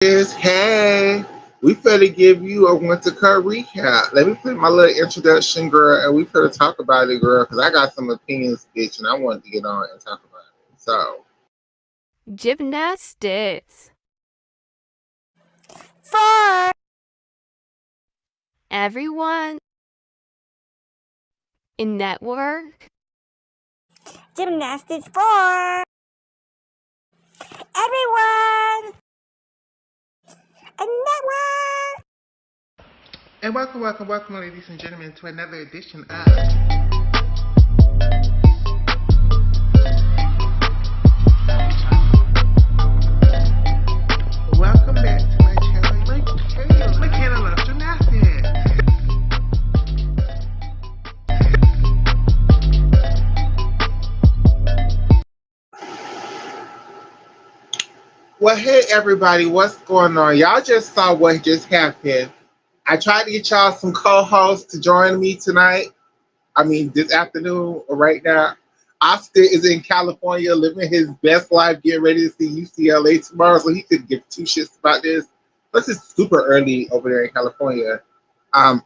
Hey, we finna give you a winter cut recap. Let me put my little introduction, girl, and we finna talk about it, girl, because I got some opinions, bitch, and I wanted to get on and talk about it. So, Gymnastics. For Everyone in network. gymnastics for everyone a network. and welcome, ladies and gentlemen, to another edition of. Welcome back to my channel, Makayla loves gymnastics. Well, hey everybody, what's going on? Y'all just saw what just happened. I tried to get y'all some co-hosts to join me tonight. I mean, this afternoon or right now. Oscar is in California living his best life, getting ready to see UCLA tomorrow, so he could give two shits about this. Plus, it's super early over there in California. Um,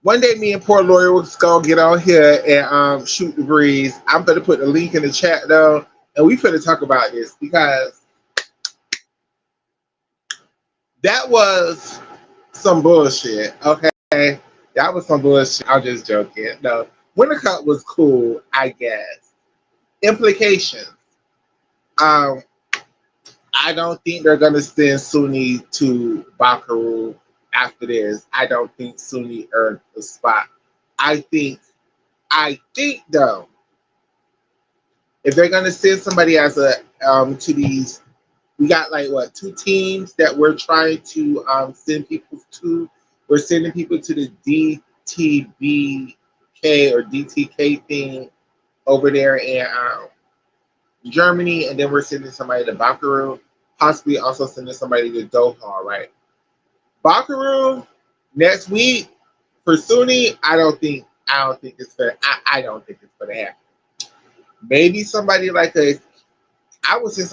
One day, me and poor Lori will go get on here and shoot the breeze. I'm gonna put the link in the chat though, and we finna talk about this because that was some bullshit. Okay, that was some bullshit. I'm just joking. No, Winter Cup was cool, I guess. Implications. Um, I don't think they're gonna send Sunni to Bakaru after this. I don't think Sunni earned the spot. I think though, if they're gonna send somebody as a to these, we got like what, two teams that we're trying to send people to. We're sending people to the DTBK or DTK thing over there in Germany, and then we're sending somebody to Bakaru, possibly also sending somebody to Doha, right? Bakaru next week for Sunni. I don't think it's fair. I don't think it's gonna happen. Maybe somebody like a I would send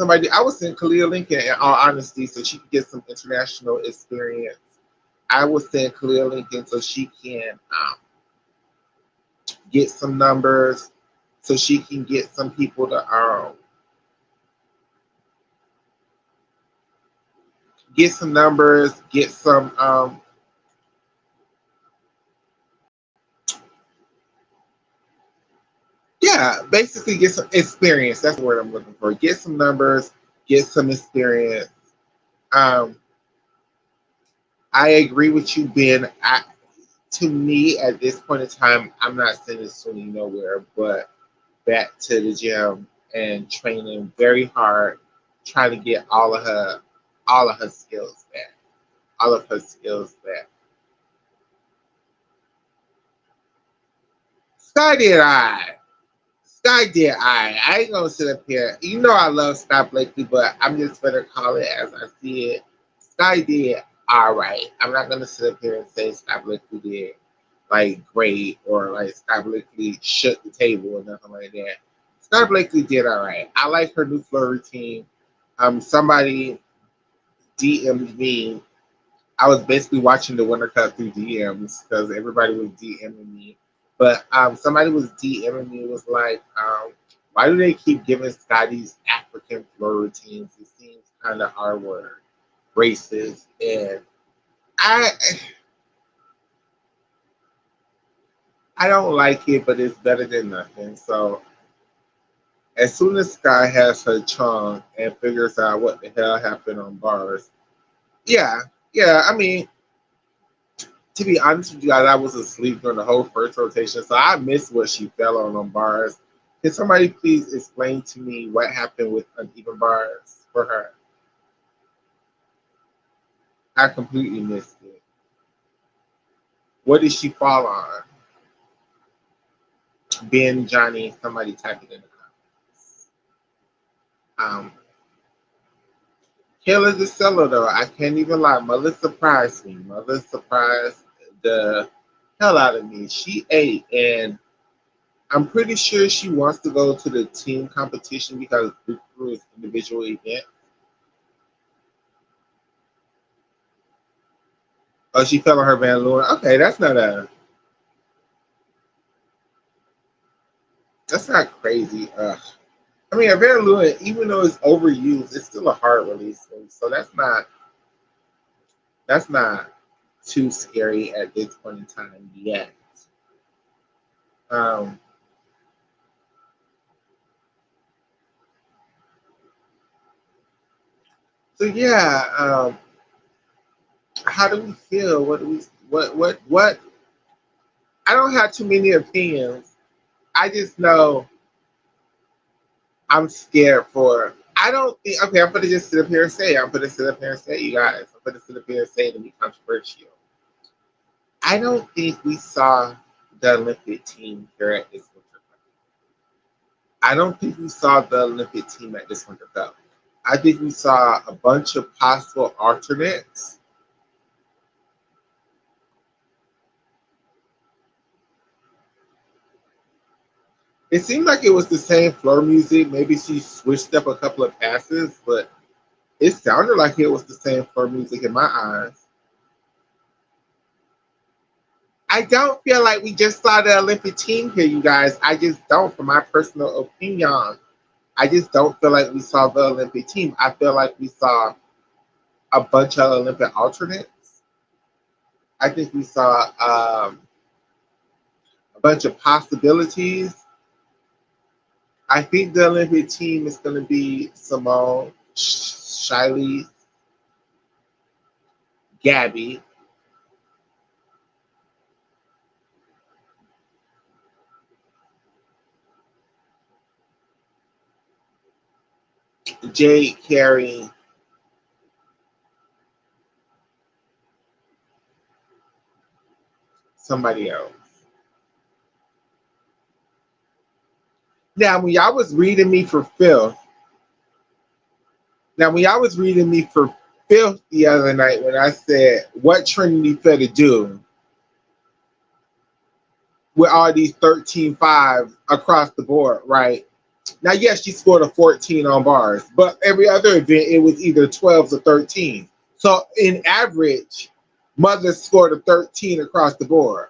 Kalia Lincoln in all honesty so she can get some international experience. I would send Kalia Lincoln so she can get some numbers, so she can get some people to get some numbers, get some yeah, basically get some experience. That's the word I'm looking for. Get some numbers, get some experience. Um, I agree with you, Ben. To me, at this point in time, I'm not sending Sunni nowhere but back to the gym and training very hard, trying to get all of her skills back. All of her skills back. Sky did I. Sky did I ain't gonna sit up here. You know I love Sky Blakely, but I'm just gonna call it as I see it. Sky did alright. I'm not gonna sit up here and say Sky Blakely did like great or like Sky Blakely shook the table or nothing like that. Sky Blakely did alright. I like her new floor routine. Somebody DM'd me. I was basically watching the Winter Cup through DMs because everybody was DMing me. But somebody was DMing me was like, why do they keep giving Sky these African floor routines? It seems kind of R word, racist, and I I don't like it, but it's better than nothing. So as soon as Sky has her tongue and figures out what the hell happened on bars, yeah, yeah. I mean, to be honest with you guys, I was asleep during the whole first rotation, so I missed what she fell on bars. Can somebody please explain to me what happened with uneven bars for her? I completely missed it. What did she fall on? Ben, Johnny, somebody type it in the comments. Um, Kayla the seller though, I can't even lie. Mother surprised me. Mother surprised the hell out of me. She ate, and I'm pretty sure she wants to go to the team competition because Breakthrough is individual event. Oh, she fell on her balloon. Okay, that's not crazy. I mean, a balloon, even though it's overused, it's still a hard release move. So that's not too scary at this point in time yet. Um, so yeah, how do we feel? What do we what? I don't have too many opinions. I just know I'm scared for. I don't think. Okay, I'm gonna just sit up here and say. I'm gonna sit up here and say, you guys. I'm gonna sit up here and say to be controversial. I don't think we saw the Olympic team here at this Winter Cup. I don't think we saw the Olympic team at this Winter Cup. I think we saw a bunch of possible alternates. It seemed like it was the same floor music. Maybe she switched up a couple of passes, but it sounded like it was the same floor music in my eyes. I don't feel like we just saw the Olympic team here, you guys. I just don't, from my personal opinion. I just don't feel like we saw the Olympic team. I feel like we saw a bunch of Olympic alternates. I think we saw a bunch of possibilities. I think the Olympic team is going to be Simone, Shiley, Gabby, Jade, Carey, somebody else. Now, when y'all was reading me for filth, Now, when y'all was reading me for filth the other night, when I said what Trinity fair do with all these 13-5 across the board, right? Now, yes, she scored a 14 on bars, but every other event, it was either 12s or 13. So, in average, Mother scored a 13 across the board.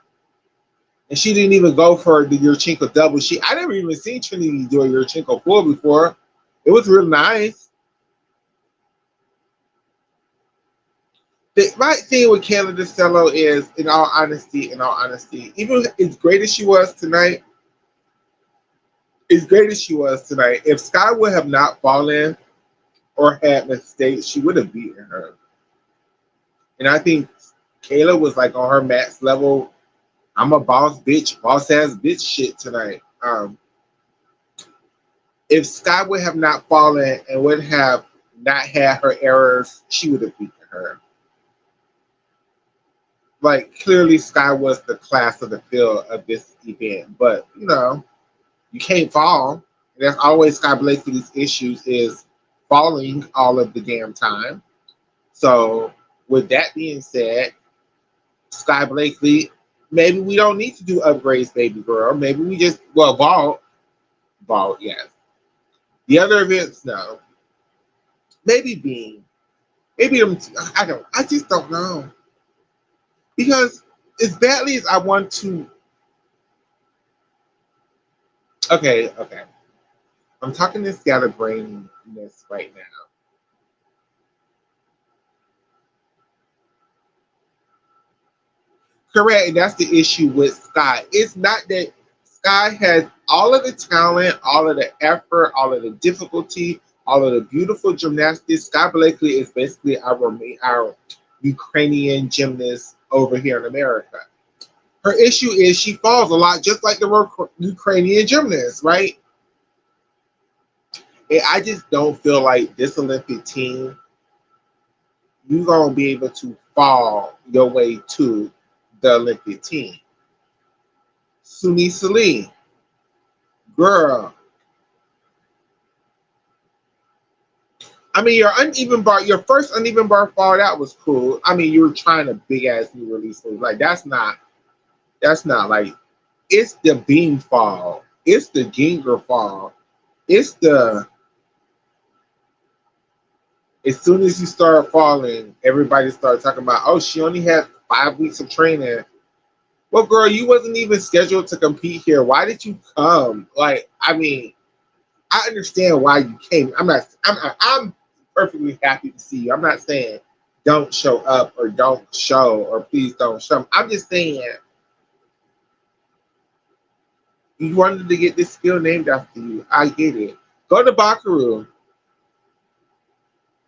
And she didn't even go for the Yurchenko double. I never even seen Trinity do a Yurchenko full before. It was real nice. My thing with Kayla DeSello is, in all honesty, even as great as she was tonight, if Sky would have not fallen or had mistakes, she would have beaten her. And I think Kayla was like on her max level. I'm a boss ass bitch shit tonight. If Sky would have not fallen and would have not had her errors, she would have beaten her. Like clearly Sky was the class of the field of this event, but you can't fall. And that's always Sky Blakely's issues is falling all of the damn time. So with that being said, Sky Blakely, maybe we don't need to do upgrades, baby girl. Maybe we just vault, yes. The other events, no. Maybe Beam. Maybe them. I just don't know because as badly as I want to. Okay. I'm talking this scatterbrainness right now. Correct, and that's the issue with Sky. It's not that Sky has all of the talent, all of the effort, all of the difficulty, all of the beautiful gymnastics. Sky Blakely is basically our Ukrainian gymnast over here in America. Her issue is she falls a lot, just like the Ukrainian gymnast, right? And I just don't feel like this Olympic team, you're gonna be able to fall your way to the Olympic team. Suni Salim, girl. I mean, your first uneven bar fall, that was cool. I mean, you were trying a big ass new release move. Like that's not like it's the beam fall, it's the Ginger fall, it's the as soon as you start falling, everybody started talking about, oh, she only had 5 weeks of training. Well, girl, you wasn't even scheduled to compete here. Why did you come? Like, I mean, I understand why you came. I'm perfectly happy to see you. I'm not saying don't show up or don't show or please don't show. I'm just saying you wanted to get this skill named after you. I get it. Go to Bakaru,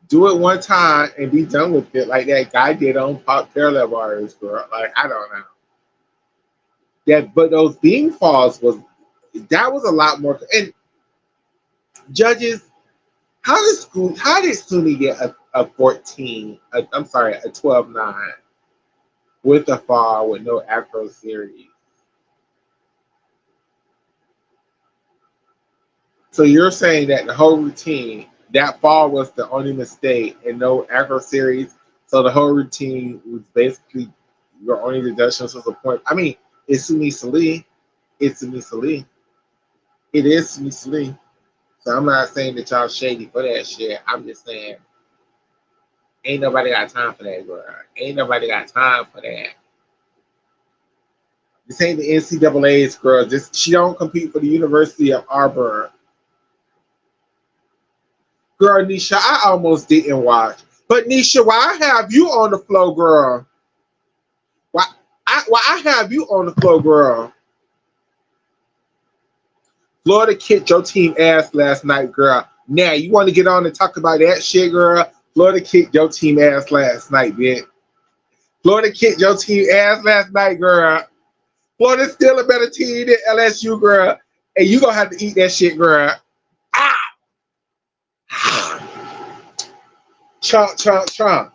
do it one time, and be done with it, like that guy did on Pop Parallel Bars, girl. Like, I don't know. That, but those beam falls was a lot more. And judges, how did Suni get a 14? I'm sorry, a 12-9 with a fall with no Afro series? So you're saying that the whole routine, that fall was the only mistake and no Afro series. So the whole routine was basically your only deductions was a point. I mean, it's Suni Sali. It's Suni Sali. It is Suni Sali. So I'm not saying that y'all shady for that shit. I'm just saying ain't nobody got time for that, girl. Ain't nobody got time for that. This ain't the NCAA's, girl. She don't compete for the University of Auburn. Girl, Nisha, I almost didn't watch. But Nisha, why I have you on the floor, girl? Why I have you on the floor, girl? Florida kicked your team ass last night, girl. Now, you want to get on and talk about that shit, girl? Florida kicked your team ass last night, bitch. Florida kicked your team ass last night, girl. Florida's still a better team than LSU, girl. And you gonna have to eat that shit, girl. Ah! Chomp, chomp, chomp.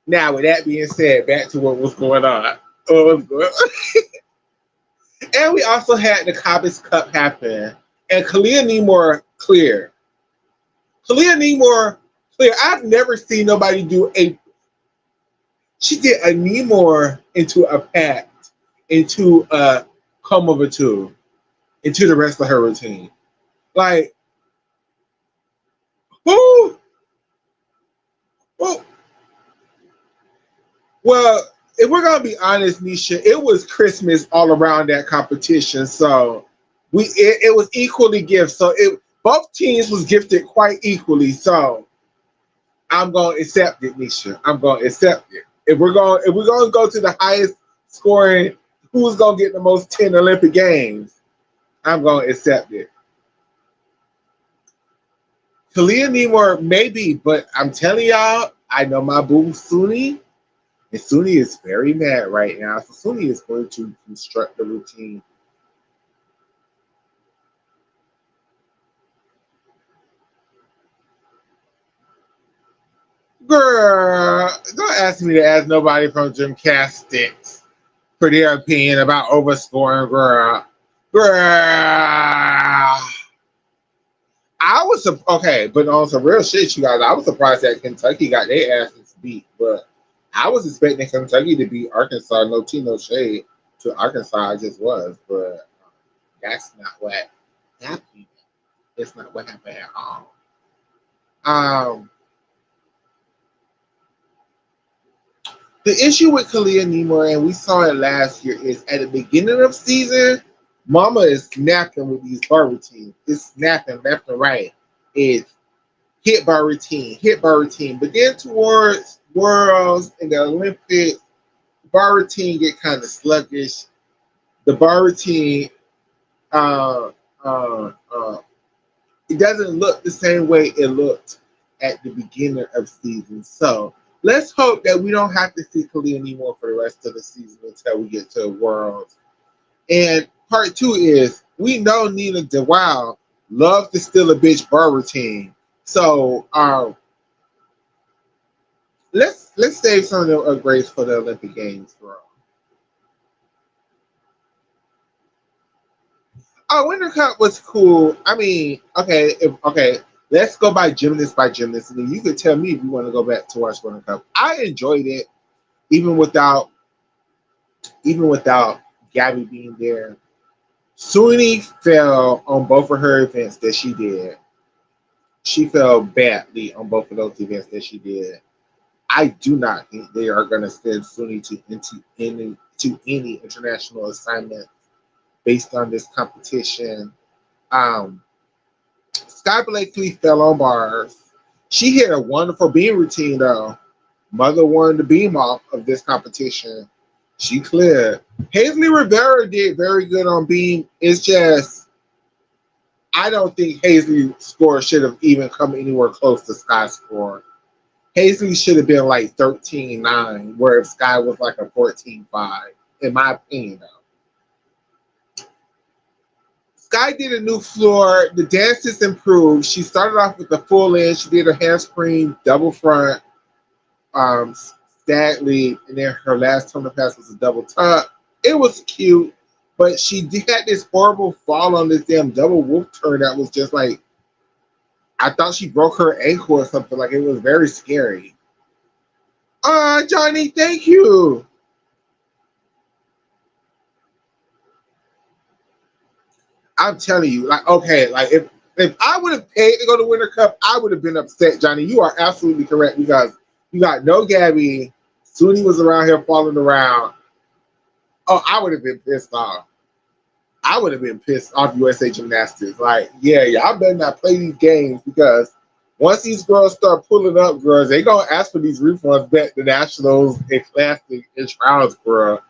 Now, with that being said, back to what was going on. And we also had the Cobb's Cup happen. And Kalia Nemore clear. Kalia Nemore clear. I've never seen nobody do a. She did a Nemore into a pact, into a come over to, into the rest of her routine. Like, who? Who? Well, if we're gonna be honest, Nisha, it was Christmas all around that competition, so it was equally gifted. So both teams was gifted quite equally. So I'm gonna accept it, Nisha. I'm gonna accept it. If we're gonna go to the highest scoring, who's gonna get the most 10 Olympic games? I'm gonna accept it. Kalia Nemore, maybe, but I'm telling y'all, I know my boo Suni. And Suni is very mad right now. So Suni is going to construct the routine. Girl, don't ask me to ask nobody from Gymnastics for their opinion about overscoring, girl. Girl. I was okay, but on some real shit, you guys, I was surprised that Kentucky got their asses beat, but I was expecting Kentucky to beat Arkansas. No tea, no shade to Arkansas. I just was, but that's not what happened. It's not what happened at all. Um, the issue with Kalia Nemore, and we saw it last year, is at the beginning of season, Mama is snapping with these bar routines. It's snapping left and right. It's hit bar routine, hit bar routine. But then towards Worlds and the Olympics, bar routine get kind of sluggish. The bar routine, uh, uh, uh, it doesn't look the same way it looked at the beginning of season. So let's hope that we don't have to see Kalia anymore for the rest of the season until we get to Worlds. And part two is we know Nina DeWild loves to steal a bitch bar routine. So let's save some of the grades for the Olympic Games, bro. Oh, Winter Cup was cool. I mean, okay, let's go by gymnast, and then you could tell me if you want to go back to watch Winter Cup. I enjoyed it, even without Gabby being there. Suni fell on both of her events that she did. She fell badly on both of those events that she did. I do not think they are going to send Suni to any international assignment based on this competition. Um, Sky Blakely fell on bars. She had a wonderful beam routine though. Mother won the beam off of this competition. She cleared. Hazley Rivera did very good on beam. It's just I don't think Hazley's score should have even come anywhere close to Sky's score. Hazley should have been like 13-9, where if Sky was like a 14-5, in my opinion though. Sky did a new floor. The dances improved. She started off with the full in. She did a handspring, double front, um, stag lead, and then her last tonal pass was a double tuck. It was cute, but she had this horrible fall on this damn double whoop turn that was just like I thought she broke her ankle or something. Like it was very scary. Johnny, thank you. I'm telling you, like, okay, like if I would have paid to go to Winter Cup, I would have been upset, Johnny. You are absolutely correct because you got no Gabby. Suni was around here falling around. Oh, I would have been pissed off. I would have been pissed off USA Gymnastics. Like, yeah, y'all better not play these games because once these girls start pulling up, girls, they gonna ask for these refunds back to nationals and classic and trials, girl.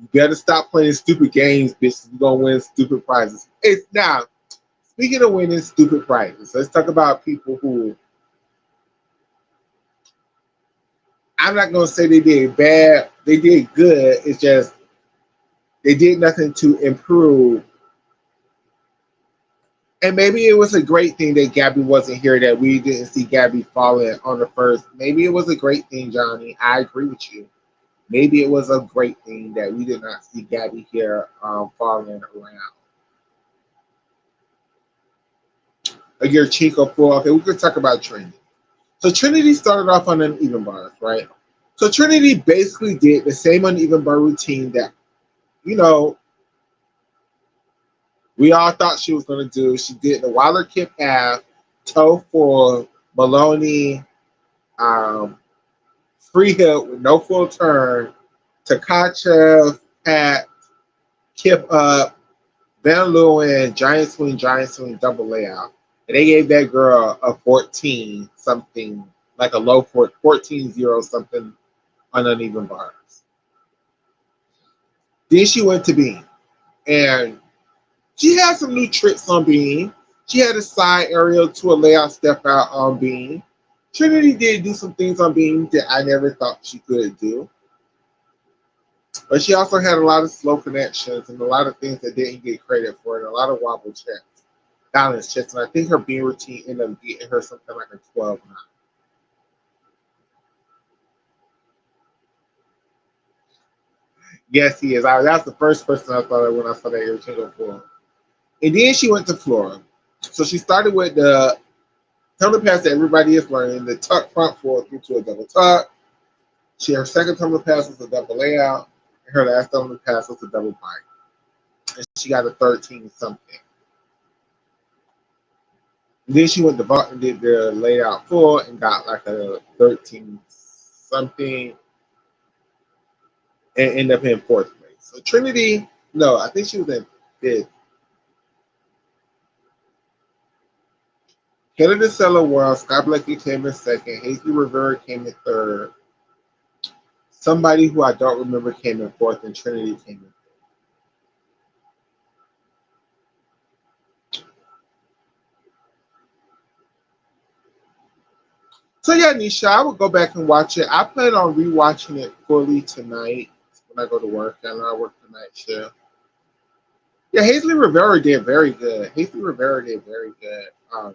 You better stop playing stupid games, bitch. You're gonna win stupid prizes. It's now speaking of winning stupid prizes, let's talk about people who I'm not gonna say they did bad, they did good. It's just they did nothing to improve. And maybe it was a great thing that Gabby wasn't here, that we didn't see Gabby falling on the first. Maybe it was a great thing, Johnny. I agree with you. Maybe it was a great thing that we did not see Gabby here falling around. A year Chico full. Okay, we could talk about Trinity. So Trinity started off on uneven bars, right? So Trinity basically did the same uneven bar routine that, you know, we all thought she was going to do. She did the Weiler Kip half, toe full, Maloney, um, free hip with no full turn, Takachev, pat, kip up, Van Leeuwen, giant swing, double layout. And they gave that girl a 14 something, like a low 14-0 something on uneven bars. Then she went to beam. And she had some new tricks on beam. She had a side aerial to a layout step out on beam. Trinity did do some things on beam that I never thought she could do. But she also had a lot of slow connections and a lot of things that didn't get credit for and a lot of wobble checks, balance checks. And I think her beam routine ended up getting her something like a 12-9. Yes, he is. That's the first person I thought of when I saw that Irchenko for. And then she went to Flora. So she started with the tumbler pass that everybody is learning, the tuck front four through to a double tuck. Her second tumbler pass was a double layout, and her last tumbler pass was a double bite. And she got a 13 something. And then she went to Vault and did the layout full and got like a 13 something and ended up in fourth place. So Trinity, no, I think she was in fifth. Kelly DeSella won. Scott Blakey came in second. Hazley Rivera came in third. Somebody who I don't remember came in fourth, and Trinity came in. So yeah, Nisha, I would go back and watch it. I plan on rewatching it fully tonight when I go to work. I know I work the night shift. Yeah, Hazley Rivera did very good. Hazley Rivera did very good.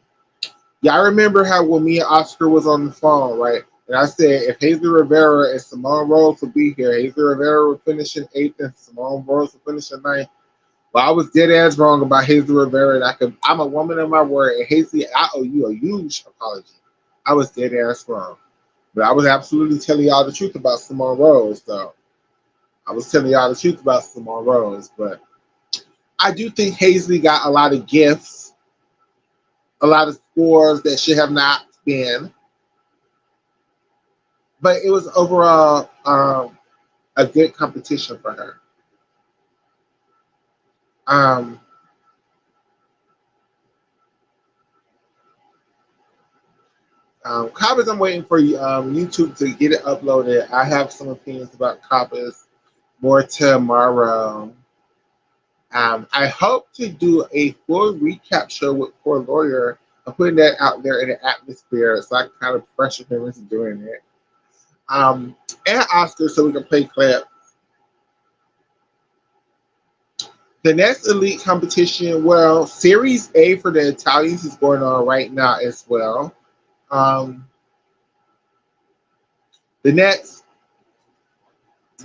Yeah, I remember how when me and Oscar was on the phone, right? And I said if Hazley Rivera and Simone Rose would be here, Hazley Rivera would finish in eighth and Simone Rose would finish in ninth. But I was dead ass wrong about Hazley Rivera. And I'm a woman of my word. And Hazley, I owe you a huge apology. I was dead ass wrong. But I was absolutely telling y'all the truth about Simone Rose, though. I was telling y'all the truth about Simone Rose. But I do think Hazley got a lot of gifts, a lot of scores that should have not been. but it was overall a good competition for her. Um, Cobbers, I'm waiting for YouTube to get it uploaded. I have some opinions about Cobbers more tomorrow. I hope to do a full recap show with Poor Lawyer. I'm putting that out there in the atmosphere so I can kind of pressure him into doing it. And Oscar so we can play clip. The next elite competition, well, Series A for the Italians is going on right now as well. Um, the next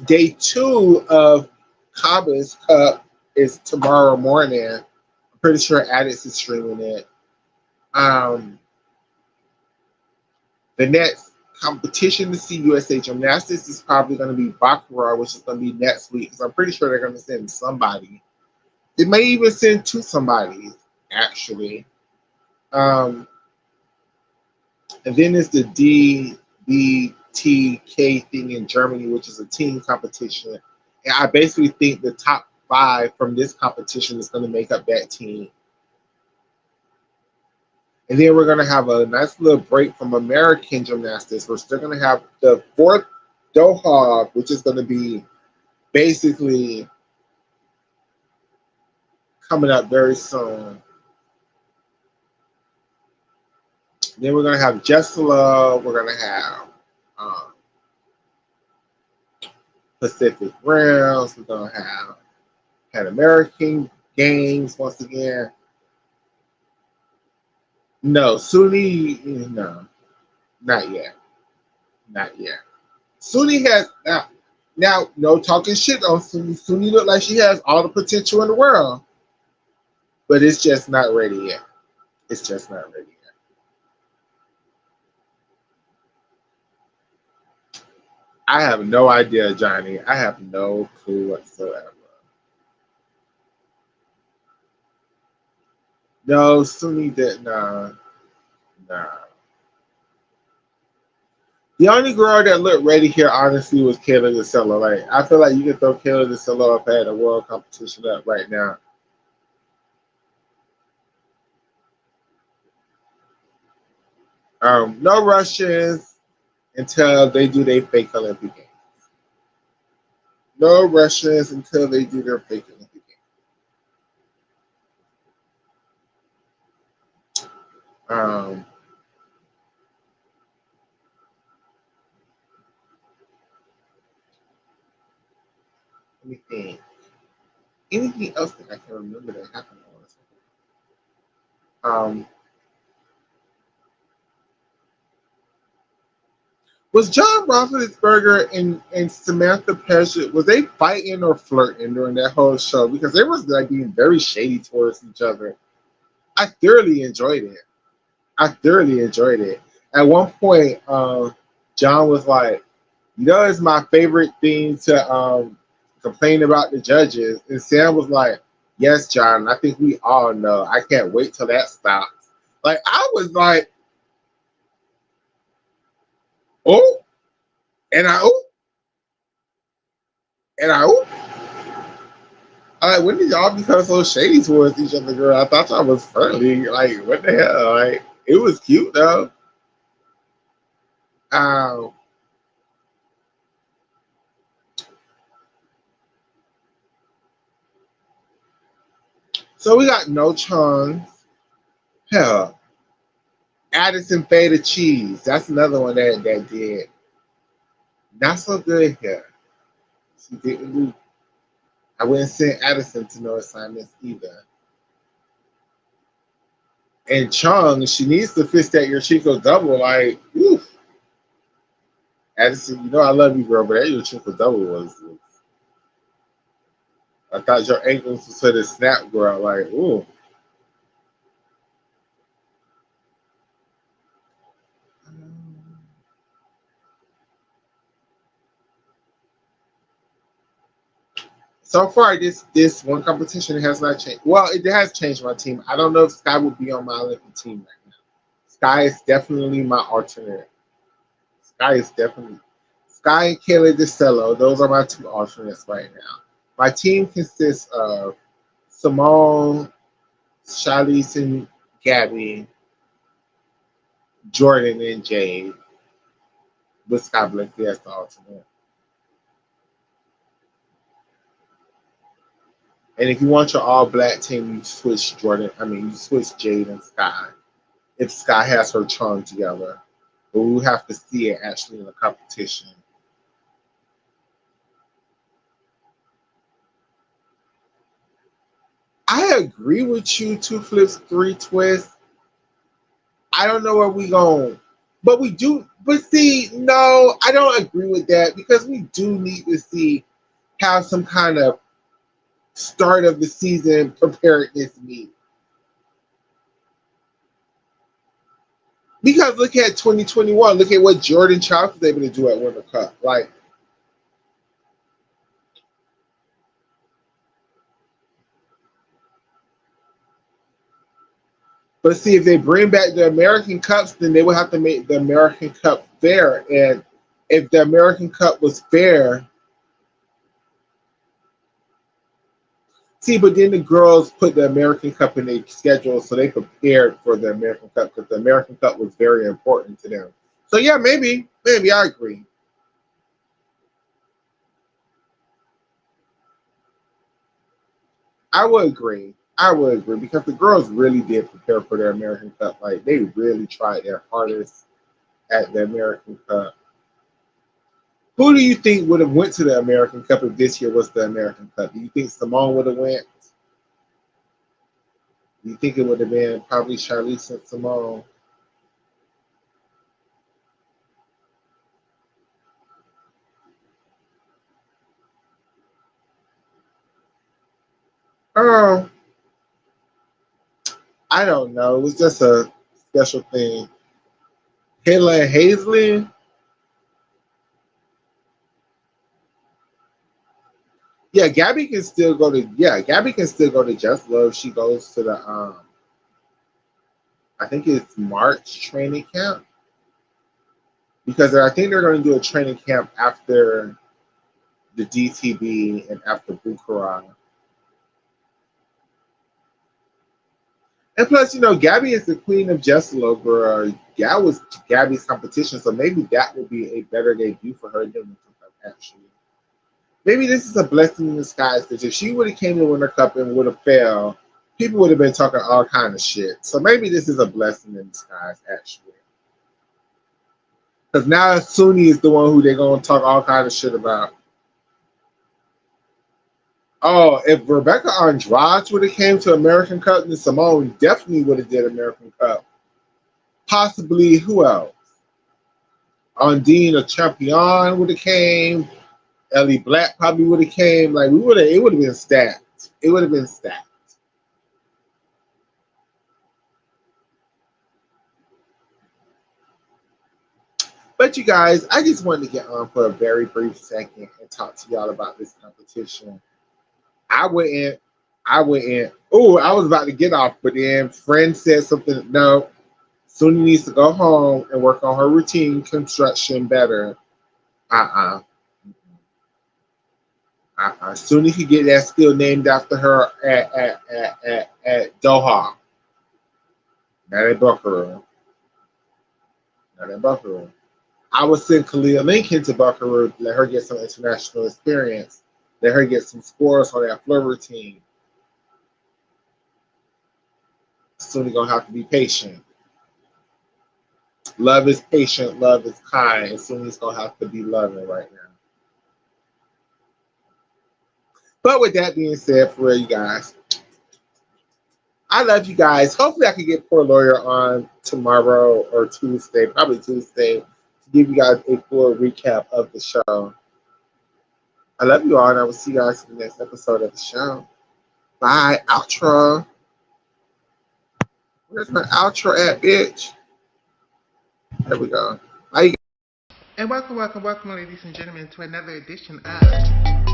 day 2 of Cabas Cup is tomorrow morning. I'm pretty sure Addis is streaming it. Um, the next competition to see USA Gymnastics is probably going to be Baccarat, which is going to be next week. Because I'm pretty sure they're going to send somebody. They may even send 2 somebody, actually. Um, and then there's the DBTK thing in Germany, which is a team competition. And I basically think the top 5 from this competition is going to make up that team. And then we're going to have a nice little break from American gymnastics. We're still going to have the 4th Doha, which is going to be basically coming up very soon. Then we're going to have Jessela. We're going to have Pacific Realms. We're going to have Pan American Games once again. No, Sunni, no, not yet. Not yet. Sunni has now no talking shit on Sunni. Sunni look like she has all the potential in the world, but it's just not ready yet. It's just not ready yet. I have no idea, Johnny. I have no clue whatsoever. No, Sunni did nah. The only girl that looked ready here, honestly, was Kayla DeSello. Like, I feel like you can throw Kayla DeSello up at a world competition up right now. No Russians until they do their fake Olympic Games. No Russians until they do their fake Olympic Games. Let me think. Anything else that I can remember that happened on this? Was John Roethlisberger and Samantha Pesci, was they fighting or flirting during that whole show? Because they was like being very shady towards each other. I thoroughly enjoyed it. At one point, John was like, it's my favorite thing to complain about the judges. And Sam was like, yes, John, I think we all know. I can't wait till that stops. Like, I was like, oh, and oh. Like, when did y'all become so shady towards each other, girl? I thought y'all was friendly. Like, what the hell? Like, it was cute, though. Um, so we got No Chunks. Hell, Addison Feta Cheese. That's another one that did not so good here. She didn't do. I wouldn't send Addison to no assignments either. And Chung, she needs to fix that your Chico double. Like, oof. Addison, I love you, girl, but that your Chico double was. I thought your ankles was sort of snap, girl. Like, ooh. So far, this one competition has not changed. Well, it has changed my team. I don't know if Sky would be on my Olympic team right now. Sky is definitely my alternate. Sky is definitely Sky and Kayla DeCello. Those are my two alternates right now. My team consists of Simone, Charlize, and Gabby, Jordan, and Jade. With Sky Blakely as the alternate. And if you want your all black team, you switch Jordan. I mean, you switch Jade and Sky. If Sky has her charm together, but we have to see it actually in the competition. I agree with you, two flips, three twists. I don't know where we going, but we do. But see, no, I don't agree with that because we do need to see have some kind of start of the season preparedness meet. Because look at 2021. Look at what Jordan Child was able to do at Winter Cup. Like, but see, if they bring back the American Cups, then they would have to make the American Cup fair. And if the American Cup was fair, see, but then the girls put the American Cup in their schedule, so they prepared for the American Cup because the American Cup was very important to them. So yeah, maybe I agree. I would agree. I would agree because the girls really did prepare for their American Cup. Like they really tried their hardest at the American Cup. Who do you think would have went to the American Cup if this year was the American Cup? Do you think Simone would have went? Do you think it would have been probably Charlize and Simone? Oh, I don't know. It was just a special thing. Kayla and Hazley. Yeah, Gabby can still go to. Yeah, Gabby can still go to Just Love. She goes to the. I think it's March training camp because I think they're going to do a training camp after the DTB and after Bukhara. And plus, Gabby is the queen of Just Love. That was Gabby's competition, so maybe that would be a better debut for her than Winter Cup. Actually, maybe this is a blessing in disguise because if she would have came to Winter Cup and would have failed, people would have been talking all kind of shit. So maybe this is a blessing in disguise, actually. Because now Suni is the one who they're gonna talk all kind of shit about. Oh, if Rebecca Andrade would have came to American Cup, then Simone definitely would have did American Cup. Possibly who else? Undine, a champion, would have came. Ellie Black probably would have came. Like we would have, it would have been stacked. It would have been stacked. But you guys, I just wanted to get on for a very brief second and talk to y'all about this competition. I wouldn't. I wouldn't. Oh, I was about to get off, but then friend said something. No, Suni needs to go home and work on her routine construction better. Uh-uh. Suni could get that skill named after her at Doha. Not at Buckaroo. Not at Buckaroo. I would send Kalia Lincoln to Buckaroo, let her get some international experience, let her get some scores on that floor routine. Suni gonna have to be patient. Love is patient, love is kind, and Suni's gonna have to be loving right now. But with that being said, for real, you guys, I love you guys. Hopefully, I can get poor lawyer on tomorrow or Tuesday, probably Tuesday, to give you guys a full recap of the show. I love you all, and I will see you guys in the next episode of the show. Bye. Outro. Where's my outro at, bitch? There we go. Bye. And welcome, ladies and gentlemen, to another edition of